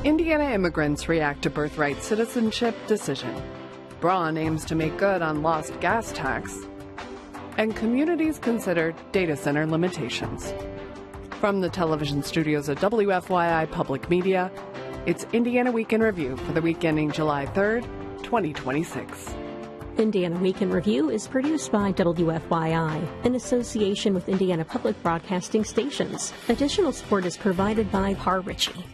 Indiana immigrants react to birthright citizenship decision. Braun aims to make good on lost gas tax. And communities consider data center limitations. From the television studios of WFYI Public Media, it's Indiana Week in Review for the week ending July 3rd, 2026. Indiana Week in Review is produced by WFYI in association with Indiana Public Broadcasting Stations. Additional support is provided by Har Ritchie.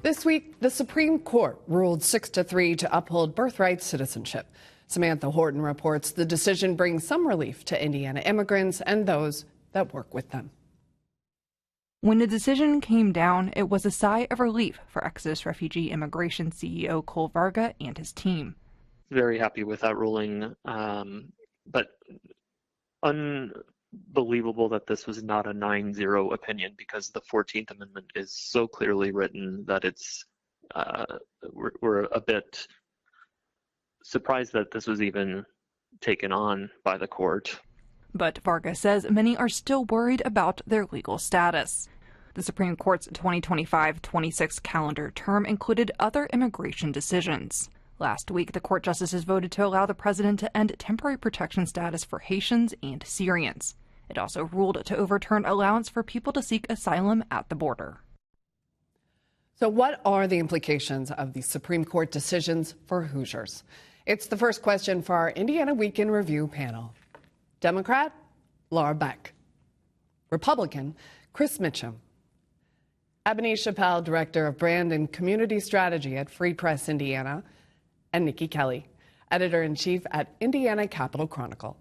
This week, the Supreme Court ruled 6-3 to uphold birthright citizenship. Samantha Horton reports the decision brings some relief to Indiana immigrants and those that work with them. When the decision came down, it was a sigh of relief for Exodus Refugee Immigration CEO Cole Varga and his team. Very happy with that ruling, but unbelievable that this was not a 9-0 opinion, because the 14th Amendment is so clearly written that it's we're a bit surprised that this was even taken on by the court. But Varga says many are still worried about their legal status. The Supreme Court's 2025-26 calendar term included other immigration decisions. Last week, the court justices voted to allow the president to end temporary protection status for Haitians and Syrians. It also ruled to overturn allowance for people to seek asylum at the border. So what are the implications of the Supreme Court decisions for Hoosiers? It's the first question for our Indiana Week in Review panel. Democrat Lara Beck. Republican Chris Mitchem. Ebony Chappel, Director of Brand and Community Strategy at Free Press Indiana, and Niki Kelly, Editor-in-Chief at Indiana Capital Chronicle.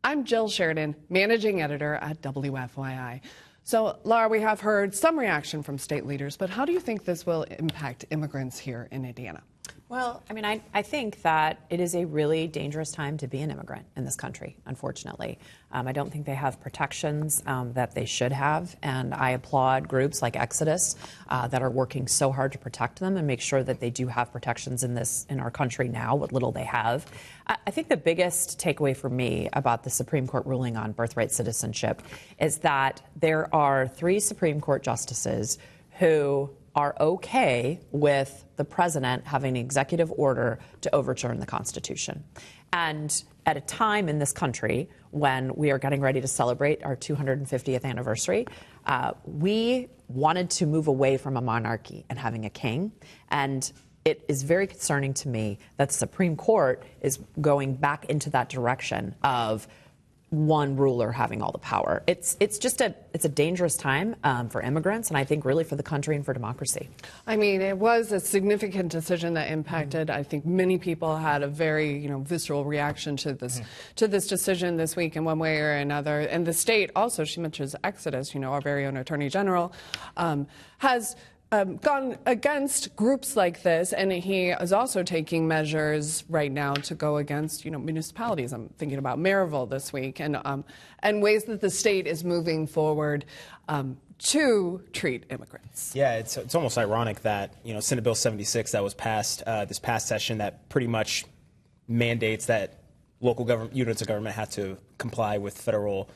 I'm Jill Sheridan, Managing Editor at WFYI. So, Lara, we have heard some reaction from state leaders, but how do you think this will impact immigrants here in Indiana? Well, I mean, I think that it is a really dangerous time to be an immigrant in this country, unfortunately. I don't think they have protections that they should have, and I applaud groups like Exodus that are working so hard to protect them and make sure that they do have protections in our country now, what little they have. I think the biggest takeaway for me about the Supreme Court ruling on birthright citizenship is that there are 3 Supreme Court justices who are okay with the president having an executive order to overturn the Constitution. And at a time in this country when we are getting ready to celebrate our 250th anniversary, we wanted to move away from a monarchy and having a king. And it is very concerning to me that the Supreme Court is going back into that direction of one ruler having all the power. It's a dangerous time for immigrants, and I think really for the country and for democracy. I mean, it was a significant decision that impacted. I think many people had a very visceral reaction to this decision this week in one way or another. And the state also, she mentions Exodus, our very own Attorney General, has gone against groups like this, and he is also taking measures right now to go against, municipalities. I'm thinking about Maryville this week, and ways that the state is moving forward to treat immigrants. Yeah, it's almost ironic that Senate Bill 76 that was passed this past session that pretty much mandates that local government units of government have to comply with federal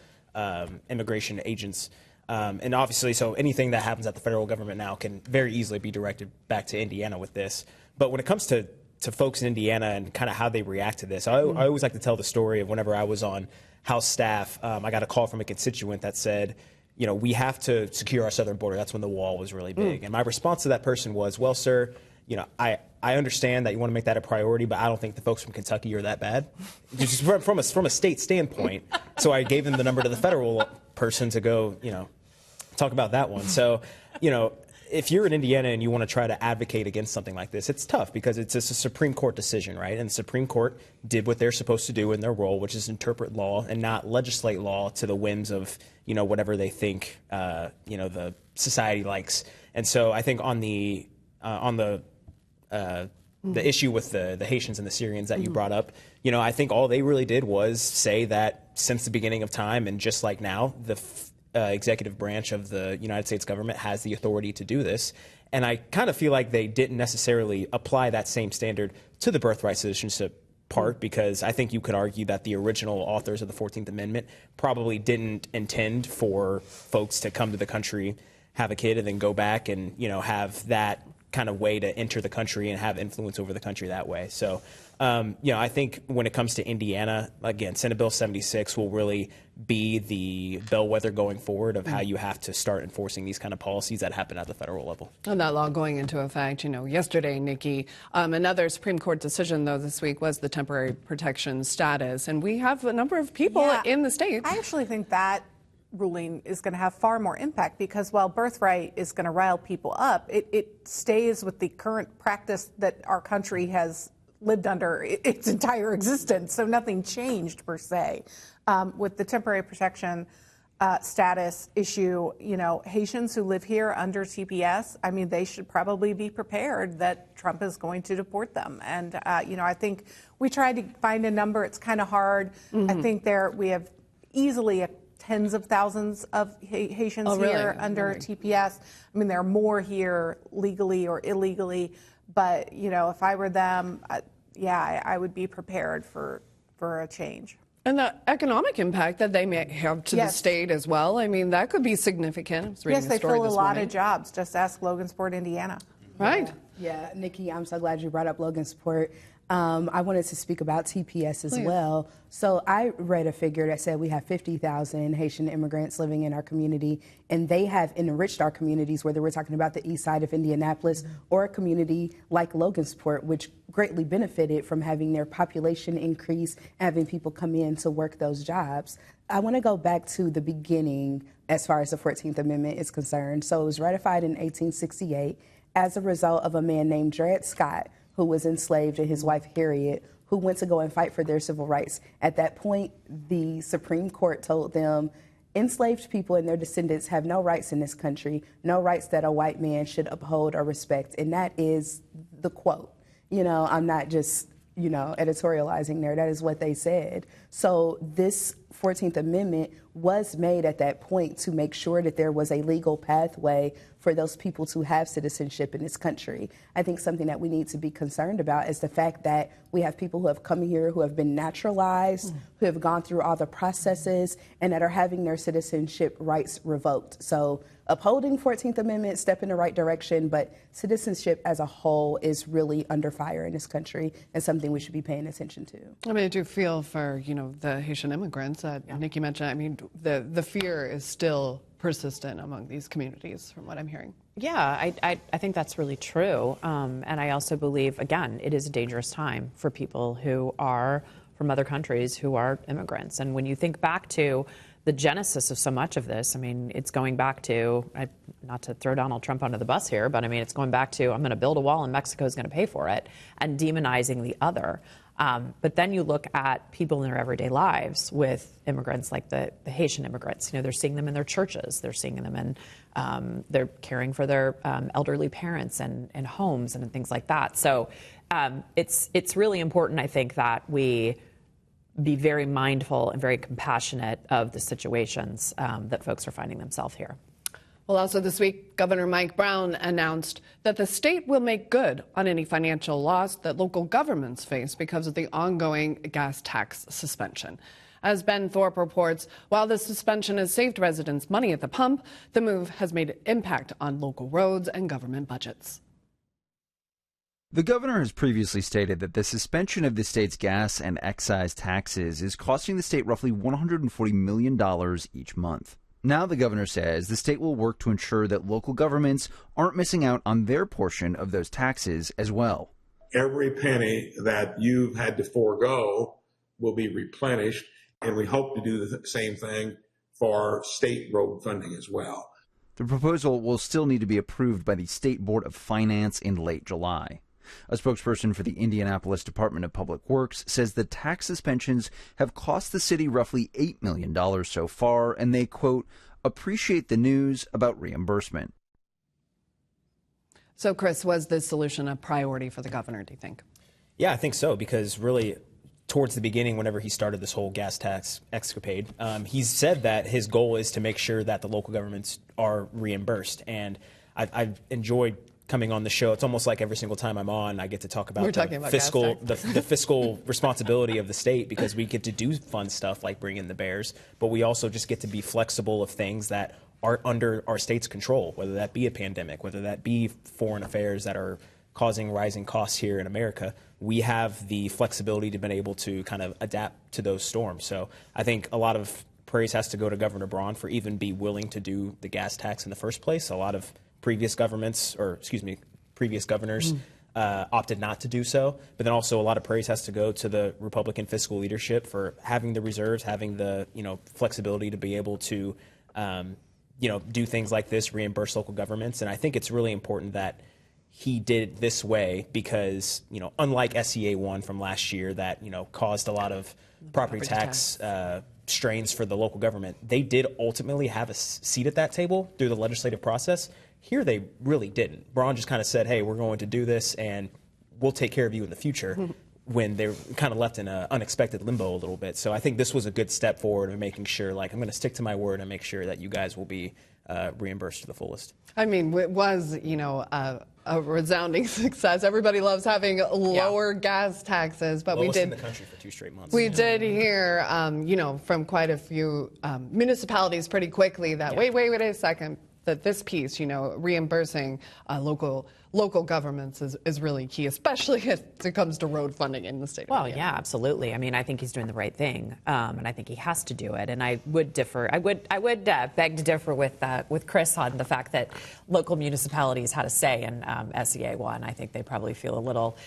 immigration agents. And obviously, so anything that happens at the federal government now can very easily be directed back to Indiana with this. But when it comes to folks in Indiana and kind of how they react to this, I always like to tell the story of whenever I was on House staff, I got a call from a constituent that said, we have to secure our southern border. That's when the wall was really big. And my response to that person was, well, sir, I understand that you want to make that a priority, but I don't think the folks from Kentucky are that bad. Just from a state standpoint. So I gave them the number to the federal person to go, talk about that one. So, if you're in Indiana and you want to try to advocate against something like this, it's tough because it's a Supreme Court decision, right? And the Supreme Court did what they're supposed to do in their role, which is interpret law and not legislate law to the whims of, whatever they think, the society likes. And so I think on the issue with the Haitians and the Syrians that you brought up, I think all they really did was say that since the beginning of time and just like now, the executive branch of the United States government has the authority to do this. And I kind of feel like they didn't necessarily apply that same standard to the birthright citizenship part, because I think you could argue that the original authors of the 14th Amendment probably didn't intend for folks to come to the country have a kid and then go back and, have that kind of way to enter the country and have influence over the country that way. So, I think when it comes to Indiana, again, Senate Bill 76 will really be the bellwether going forward of how you have to start enforcing these kind of policies that happen at the federal level. And that law going into effect, yesterday, Nikki, another Supreme Court decision, though, this week was the temporary protection status. And we have a number of people in the state. I actually think that ruling is going to have far more impact because while birthright is going to rile people up, it stays with the current practice that our country has lived under its entire existence. So nothing changed per se. With the temporary protection status issue, Haitians who live here under TPS, I mean, they should probably be prepared that Trump is going to deport them. And, I think we tried to find a number. It's kind of hard. I think we have easily tens of thousands of Haitians here under TPS. I mean, there are more here legally or illegally. But, if I were them, I would be prepared for a change. And the economic impact that they may have to the state as well. I mean, that could be significant. I was reading they a story fill a this lot morning. of jobs. Just ask Logansport, Indiana. Right. Yeah, Nikki, I'm so glad you brought up Logansport. I wanted to speak about TPS as well. So I read a figure that said we have 50,000 Haitian immigrants living in our community, and they have enriched our communities, whether we're talking about the east side of Indianapolis or a community like Logansport, which greatly benefited from having their population increase, having people come in to work those jobs. I want to go back to the beginning as far as the 14th Amendment is concerned. So it was ratified in 1868 as a result of a man named Dred Scott, who was enslaved, and his wife Harriet, who went to go and fight for their civil rights. At that point, the Supreme Court told them enslaved people and their descendants have no rights in this country, no rights that a white man should uphold or respect. And that is the quote. I'm not just, editorializing there. That is what they said. So this 14th Amendment was made at that point to make sure that there was a legal pathway for those people to have citizenship in this country. I think something that we need to be concerned about is the fact that we have people who have come here, who have been naturalized, who have gone through all the processes, and that are having their citizenship rights revoked. So upholding 14th Amendment, step in the right direction, but citizenship as a whole is really under fire in this country and something we should be paying attention to. I mean, I do feel for, the Haitian immigrants that Nikki mentioned. I mean, the fear is still persistent among these communities, from what I'm hearing. Yeah, I think that's really true. And I also believe, again, it is a dangerous time for people who are from other countries who are immigrants. And when you think back to the genesis of so much of this, I mean, it's going back to, not to throw Donald Trump under the bus here, but I mean, it's going back to, I'm going to build a wall and Mexico's going to pay for it, and demonizing the other. But then you look at people in their everyday lives with immigrants like the Haitian immigrants. They're seeing them in their churches. They're seeing them in, they're caring for their elderly parents and homes and things like that. So it's really important, I think, that we be very mindful and very compassionate of the situations that folks are finding themselves here. Well, also this week, Governor Mike Braun announced that the state will make good on any financial loss that local governments face because of the ongoing gas tax suspension. As Ben Thorpe reports, while the suspension has saved residents money at the pump, the move has made an impact on local roads and government budgets. The governor has previously stated that the suspension of the state's gas and excise taxes is costing the state roughly $140 million each month. Now the governor says the state will work to ensure that local governments aren't missing out on their portion of those taxes as well. Every penny that you've had to forego will be replenished, and we hope to do the same thing for state road funding as well. The proposal will still need to be approved by the State Board of Finance in late July. A spokesperson for the Indianapolis Department of Public Works says the tax suspensions have cost the city roughly $8 million so far, and they, quote, appreciate the news about reimbursement. So, Chris, was this solution a priority for the governor, do you think? Yeah, I think so, because really towards the beginning, whenever he started this whole gas tax escapade, he said that his goal is to make sure that the local governments are reimbursed. And I've enjoyed coming on the show. It's almost like every single time I'm on, I get to talk about the fiscal responsibility of the state, because we get to do fun stuff like bring in the bears, but we also just get to be flexible of things that are under our state's control, whether that be a pandemic, whether that be foreign affairs that are causing rising costs here in America. We have the flexibility to be able to kind of adapt to those storms. So I think a lot of praise has to go to Governor Braun for even be willing to do the gas tax in the first place. A lot of previous governors opted not to do so. But then also a lot of praise has to go to the Republican fiscal leadership for having the reserves, having the flexibility to be able to do things like this, reimburse local governments. And I think it's really important that he did it this way because, unlike SEA 1 from last year that, caused a lot of property tax strains for the local government, they did ultimately have a seat at that table through the legislative process. Here they really didn't. Braun just kind of said, hey, we're going to do this and we'll take care of you in the future, when they're kind of left in an unexpected limbo a little bit. So I think this was a good step forward in making sure, I'm going to stick to my word and make sure that you guys will be reimbursed to the fullest. I mean, it was, a resounding success. Everybody loves having lower gas taxes, but Lowest in the country for 2 straight months. We did hear, from quite a few municipalities pretty quickly that, wait a second, that this piece, reimbursing local governments is really key, especially as it comes to road funding in the state of Indiana. Yeah, absolutely. I mean, I think he's doing the right thing, and I think he has to do it. And I would differ. I would beg to differ with Chris on the fact that local municipalities had a say in SEA 1. I think they probably feel a little.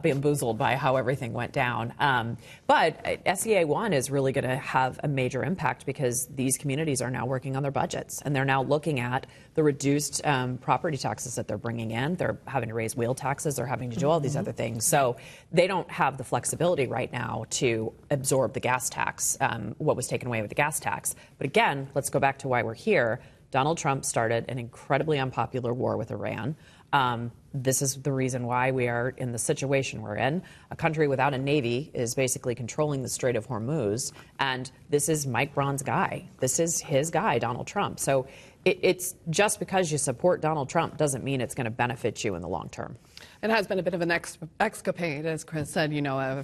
Bamboozled by how everything went down. But SEA 1 is really going to have a major impact because these communities are now working on their budgets and they're now looking at the reduced property taxes that they're bringing in. They're having to raise wheel taxes. They're having to do all these other things. So they don't have the flexibility right now to absorb the gas tax, what was taken away with the gas tax. But again, let's go back to why we're here. Donald Trump started an incredibly unpopular war with Iran. This is the reason why we are in the situation we're in. A country without a navy is basically controlling the Strait of Hormuz. And this is Mike Braun's guy. This is his guy, Donald Trump. So it's just because you support Donald Trump doesn't mean it's going to benefit you in the long term. It has been a bit of an escapade, as Chris said.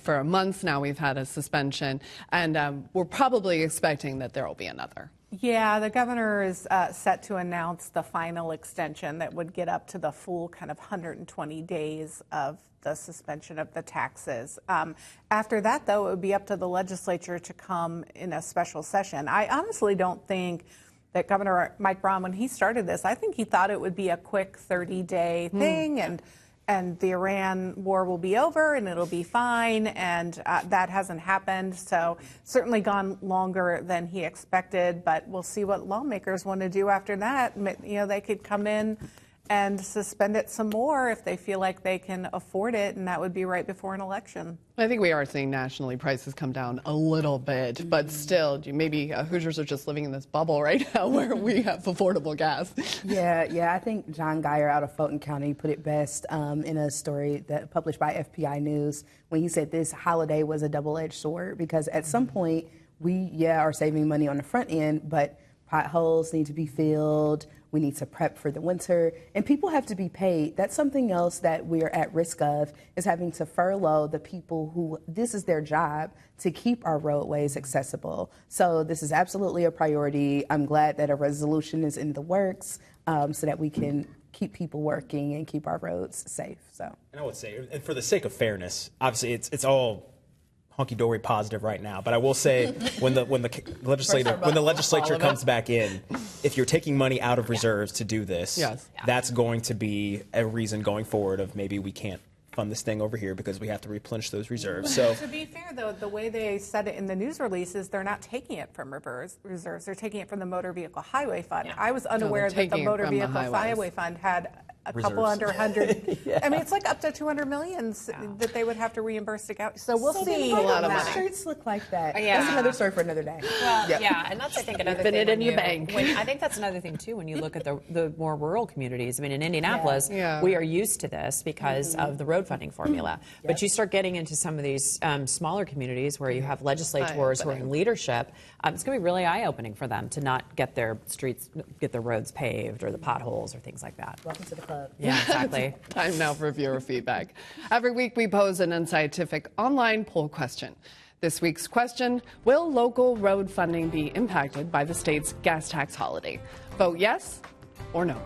For a month now we've had a suspension, and we're probably expecting that there will be another. Yeah, the governor is set to announce the final extension that would get up to the full kind of 120 days of the suspension of the taxes. After that, though, it would be up to the legislature to come in a special session. I honestly don't think that Governor Mike Braun, when he started this, I think he thought it would be a quick 30-day thing and the Iran war will be over and it'll be fine, and that hasn't happened. So certainly gone longer than he expected, but we'll see what lawmakers want to do after that. They could come in and suspend it some more if they feel like they can afford it, and that would be right before an election. I think we are seeing nationally prices come down a little bit, but still, maybe Hoosiers are just living in this bubble right now where we have affordable gas. Yeah. I think John Geyer out of Fulton County put it best in a story that published by FPI News when he said this holiday was a double-edged sword because at some point we are saving money on the front end, but potholes need to be filled. We need to prep for the winter, and people have to be paid. That's something else that we're at risk of, is having to furlough the people who this is their job to keep our roadways accessible. So this is absolutely a priority. I'm glad that a resolution is in the works so that we can keep people working and keep our roads safe. So, and I would say, and for the sake of fairness, obviously it's all hunky-dory positive right now, but I will say when the legislature comes back in, if you're taking money out of reserves to do this, that's going to be a reason going forward of maybe we can't fund this thing over here because we have to replenish those reserves. So to be fair, though, the way they said it in the news release is they're not taking it from reserves. They're taking it from the Motor Vehicle Highway Fund. Yeah. I was unaware that the Motor Vehicle Highway Fund had a couple under 100. I mean, it's like up to 200 million that they would have to reimburse the county. So we'll see. A lot of money. Streets look like that. That's another story for another day. Well, and that's I think another thing. In your bank. I think that's another thing too. When you look at the more rural communities, I mean, in Indianapolis, we are used to this because of the road funding formula. But you start getting into some of these smaller communities where you have legislators who are in leadership. It's going to be really eye-opening for them to not get their streets, get their roads paved, or the potholes, or things like that. Welcome to the club. Yeah, exactly. Time now for viewer feedback. Every week we pose an unscientific online poll question. This week's question, will local road funding be impacted by the state's gas tax holiday? Vote yes or no.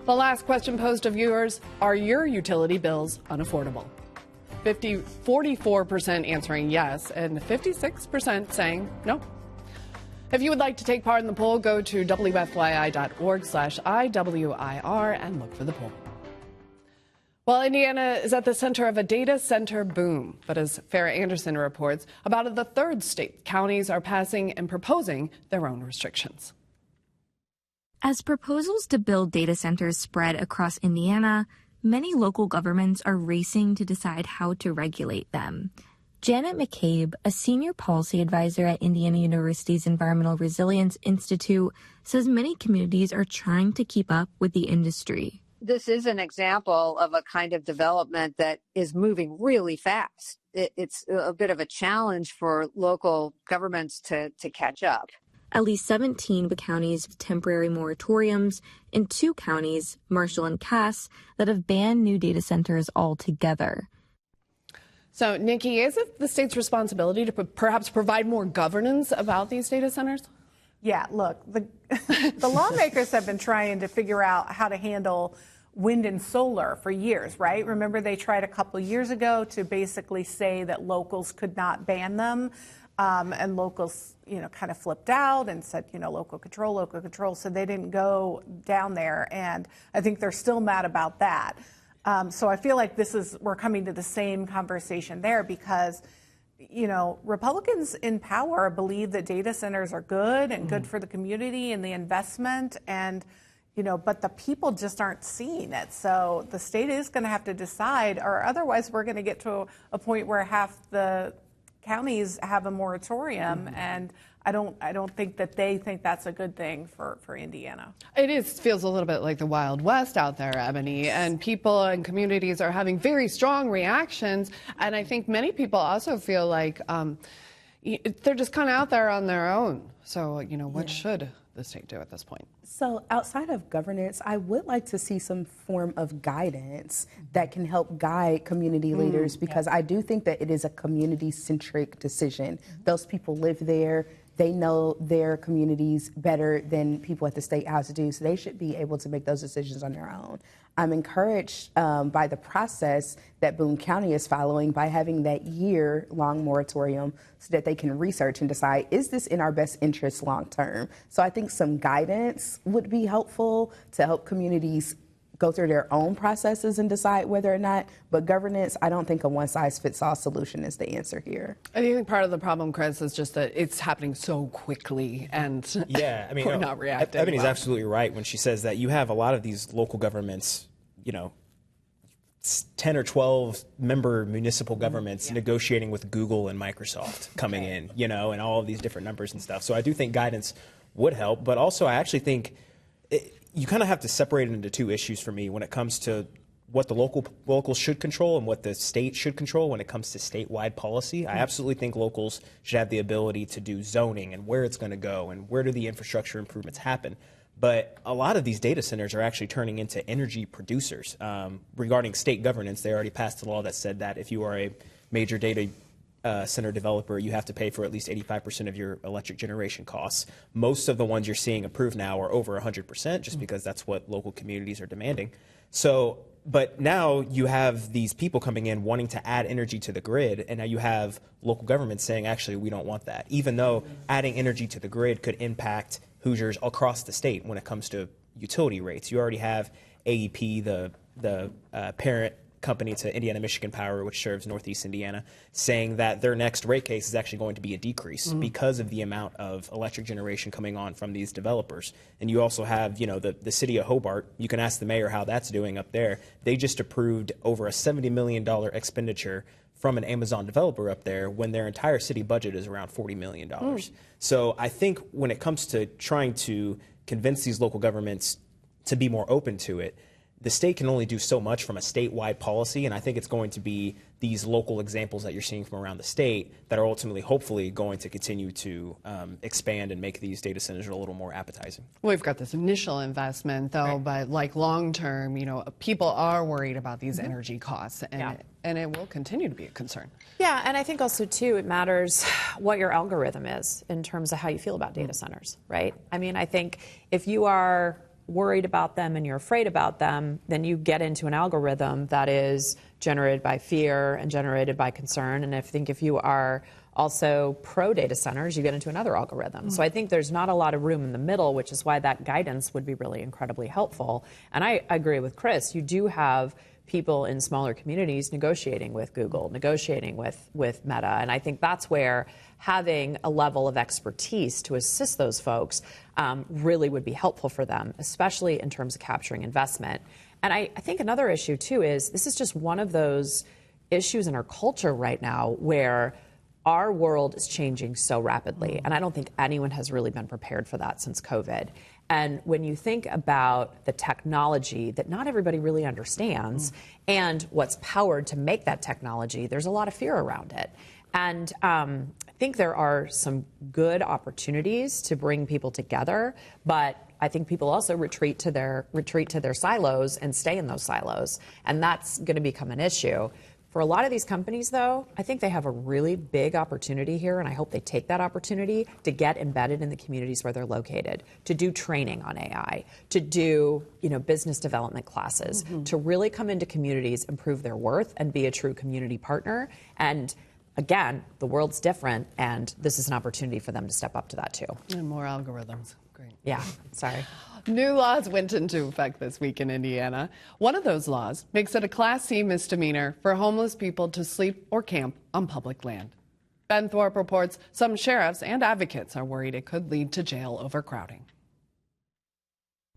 The last question posed to viewers, are your utility bills unaffordable? 44% answering yes and 56% saying no. If you would like to take part in the poll, go to WFYI.org/IWIR and look for the poll. Well, Indiana is at the center of a data center boom, but as Farrah Anderson reports, about the third state counties are passing and proposing their own restrictions. As proposals to build data centers spread across Indiana, many local governments are racing to decide how to regulate them. Janet McCabe, a senior policy advisor at Indiana University's Environmental Resilience Institute, says many communities are trying to keep up with the industry. This is an example of a kind of development that is moving really fast. It's a bit of a challenge for local governments to catch up. At least 17 counties with temporary moratoriums, and 2 counties, Marshall and Cass, that have banned new data centers altogether. So, Niki, is it the state's responsibility to perhaps provide more governance about these data centers? Yeah, look, the lawmakers have been trying to figure out how to handle wind and solar for years, right? Remember, they tried a couple of years ago to basically say that locals could not ban them. And locals, kind of flipped out and said, local control. So they didn't go down there. And I think they're still mad about that. So I feel like we're coming to the same conversation there because, Republicans in power believe that data centers are good and good for the community and the investment and, but the people just aren't seeing it. So the state is going to have to decide, or otherwise we're going to get to a point where half the counties have a moratorium, and I don't think that they think that's a good thing for Indiana. It feels a little bit like the Wild West out there, Ebony, and people and communities are having very strong reactions, and I think many people also feel like they're just kind of out there on their own. So, what should the state do at this point? So outside of governance, I would like to see some form of guidance that can help guide community leaders, because I do think that it is a community-centric decision. Those people live there. They know their communities better than people at the State House do, so they should be able to make those decisions on their own. I'm encouraged by the process that Boone County is following by having that year-long moratorium so that they can research and decide, is this in our best interest long term? So I think some guidance would be helpful to help communities go through their own processes and decide whether or not, but governance, I don't think a one-size-fits-all solution is the answer here. I think part of the problem, Chris, is just that it's happening so quickly and we're not reacting. Ebony's absolutely right when she says that you have a lot of these local governments, 10 or 12 member municipal governments negotiating with Google and Microsoft coming in, and all of these different numbers and stuff. So I do think guidance would help, but also I actually think you kind of have to separate it into 2 issues for me when it comes to what the locals should control and what the state should control when it comes to statewide policy. I absolutely think locals should have the ability to do zoning and where it's going to go and where do the infrastructure improvements happen. But a lot of these data centers are actually turning into energy producers. Regarding state governance, they already passed a law that said that if you are a major data center developer, you have to pay for at least 85% of your electric generation costs. Most of the ones you're seeing approved now are over 100%, just because that's what local communities are demanding. So, but now you have these people coming in wanting to add energy to the grid, and now you have local governments saying, actually, we don't want that, even though adding energy to the grid could impact Hoosiers across the state when it comes to utility rates. You already have AEP, the parent company to Indiana Michigan Power, which serves Northeast Indiana, saying that their next rate case is actually going to be a decrease because of the amount of electric generation coming on from these developers. And you also have, the city of Hobart. You can ask the mayor how that's doing up there. They just approved over a $70 million expenditure from an Amazon developer up there when their entire city budget is around $40 million. So I think when it comes to trying to convince these local governments to be more open to it, the state can only do so much from a statewide policy, and I think it's going to be these local examples that you're seeing from around the state that are ultimately, hopefully, going to continue to expand and make these data centers a little more appetizing. We've got this initial investment, though, but like long term, people are worried about these energy costs, and it will continue to be a concern. Yeah, and I think also, too, it matters what your algorithm is in terms of how you feel about data centers, right? I mean, I think if you are worried about them and you're afraid about them, then you get into an algorithm that is generated by fear and generated by concern. And I think if you are also pro data centers, you get into another algorithm. So I think there's not a lot of room in the middle, which is why that guidance would be really incredibly helpful. And I agree with Chris. You do have people in smaller communities negotiating with Google, negotiating with Meta. And I think that's where having a level of expertise to assist those folks really would be helpful for them, especially in terms of capturing investment. And I think another issue, too, is this is just one of those issues in our culture right now where our world is changing so rapidly. And I don't think anyone has really been prepared for that since COVID. And when you think about the technology that not everybody really understands and what's powered to make that technology, there's a lot of fear around it. And I think there are some good opportunities to bring people together, but I think people also retreat to their silos and stay in those silos. And that's going to become an issue. For a lot of these companies, though, I think they have a really big opportunity here, and I hope they take that opportunity to get embedded in the communities where they're located, to do training on AI, to do business development classes, to really come into communities and prove their worth and be a true community partner. And again, the world's different, and this is an opportunity for them to step up to that, too. And more algorithms. Great. Yeah, sorry. New laws went into effect this week in Indiana. One of those laws makes it a Class C misdemeanor for homeless people to sleep or camp on public land. Ben Thorpe reports some sheriffs and advocates are worried it could lead to jail overcrowding.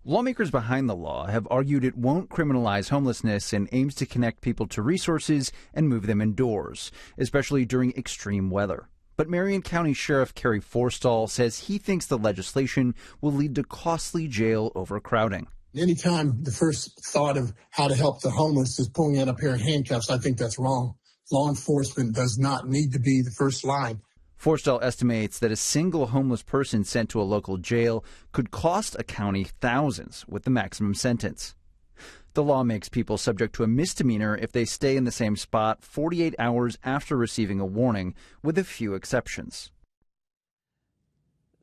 Lawmakers behind the law have argued it won't criminalize homelessness and aims to connect people to resources and move them indoors, especially during extreme weather. But Marion County Sheriff Kerry Forstall says he thinks the legislation will lead to costly jail overcrowding. Anytime the first thought of how to help the homeless is pulling out a pair of handcuffs, I think that's wrong. Law enforcement does not need to be the first line. Forstall estimates that a single homeless person sent to a local jail could cost a county thousands with the maximum sentence. The law makes people subject to a misdemeanor if they stay in the same spot 48 hours after receiving a warning, with a few exceptions.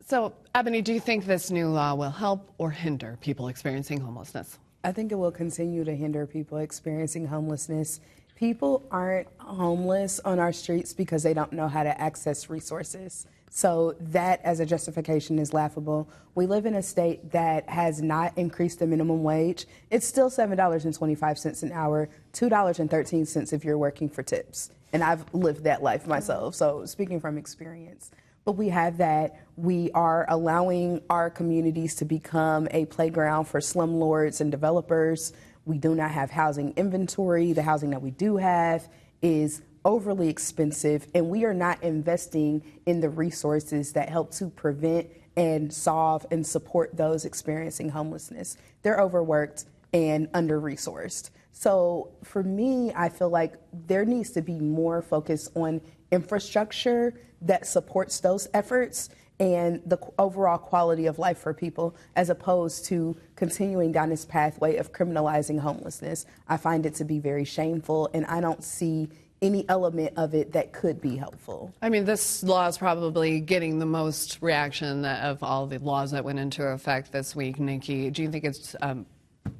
So, Ebony, do you think this new law will help or hinder people experiencing homelessness? I think it will continue to hinder people experiencing homelessness. People aren't homeless on our streets because they don't know how to access resources. So that as a justification is laughable. We live in a state that has not increased the minimum wage. It's still $7.25 an hour, $2.13 if you're working for tips. And I've lived that life myself, so speaking from experience. But we have that. We are allowing our communities to become a playground for slumlords and developers. We do not have housing inventory. The housing that we do have is overly expensive, and we are not investing in the resources that help to prevent and solve and support those experiencing homelessness. They're overworked and under-resourced. So for me, I feel like there needs to be more focus on infrastructure that supports those efforts and the overall quality of life for people, as opposed to continuing down this pathway of criminalizing homelessness. I find it to be very shameful, and I don't see any element of it that could be helpful. I mean, this law is probably getting the most reaction of all the laws that went into effect this week. Niki, do you think it's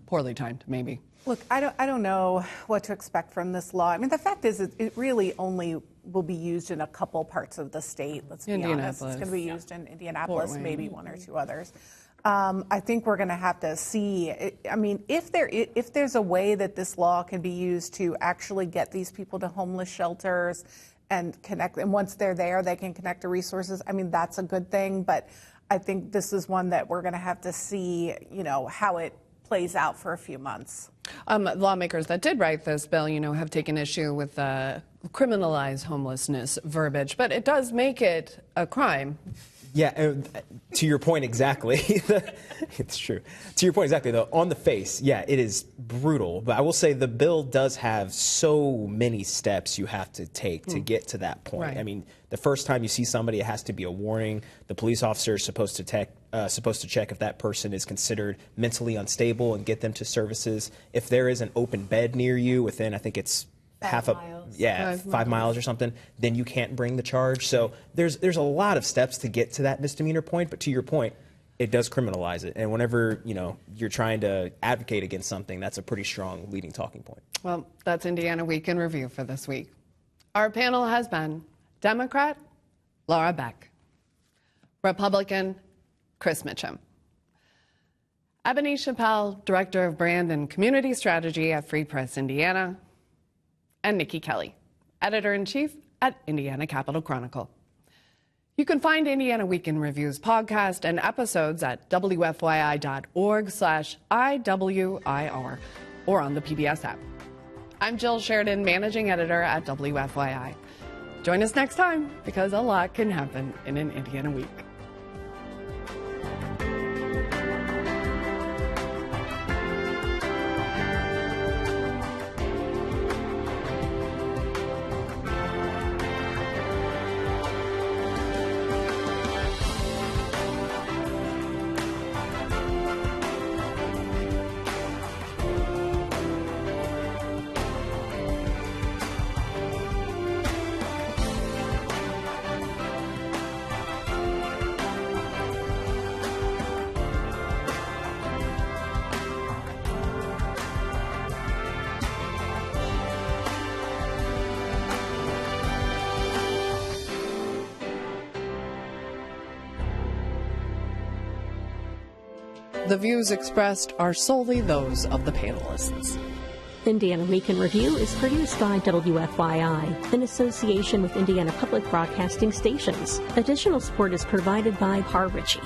poorly timed, maybe? Look, I don't know what to expect from this law. I mean, the fact is it really only will be used in a couple parts of the state, let's be honest. It's going to be used in Indianapolis, maybe one or two others. I think we're going to have to see. I mean, if there's a way that this law can be used to actually get these people to homeless shelters and connect, and once they're there, they can connect to resources. I mean, that's a good thing. But I think this is one that we're going to have to see, how it plays out for a few months. Lawmakers that did write this bill, have taken issue with criminalize homelessness verbiage, but it does make it a crime Yeah, to your point exactly. It's true. To your point exactly, though, on the face, yeah, it is brutal. But I will say the bill does have so many steps you have to take to get to that point. Right. I mean, the first time you see somebody, it has to be a warning. The police officer is supposed to check if that person is considered mentally unstable and get them to services. If there is an open bed near you within, I think it's five miles or something, then you can't bring the charge. So there's a lot of steps to get to that misdemeanor point. But to your point, it does criminalize it. And whenever, you're trying to advocate against something, that's a pretty strong leading talking point. Well, that's Indiana Week in Review for this week. Our panel has been Democrat Lara Beck, Republican Chris Mitchem, Ebony Chappel, Director of Brand and Community Strategy at Free Press Indiana, and Niki Kelly, Editor-in-Chief at Indiana Capital Chronicle. You can find Indiana Week in Review's podcast and episodes at WFYI.org/IWIR or on the PBS app. I'm Jill Sheridan, Managing Editor at WFYI. Join us next time because a lot can happen in an Indiana week. The views expressed are solely those of the panelists. Indiana Week in Review is produced by WFYI in association with Indiana Public Broadcasting Stations. Additional support is provided by Par Ritchie.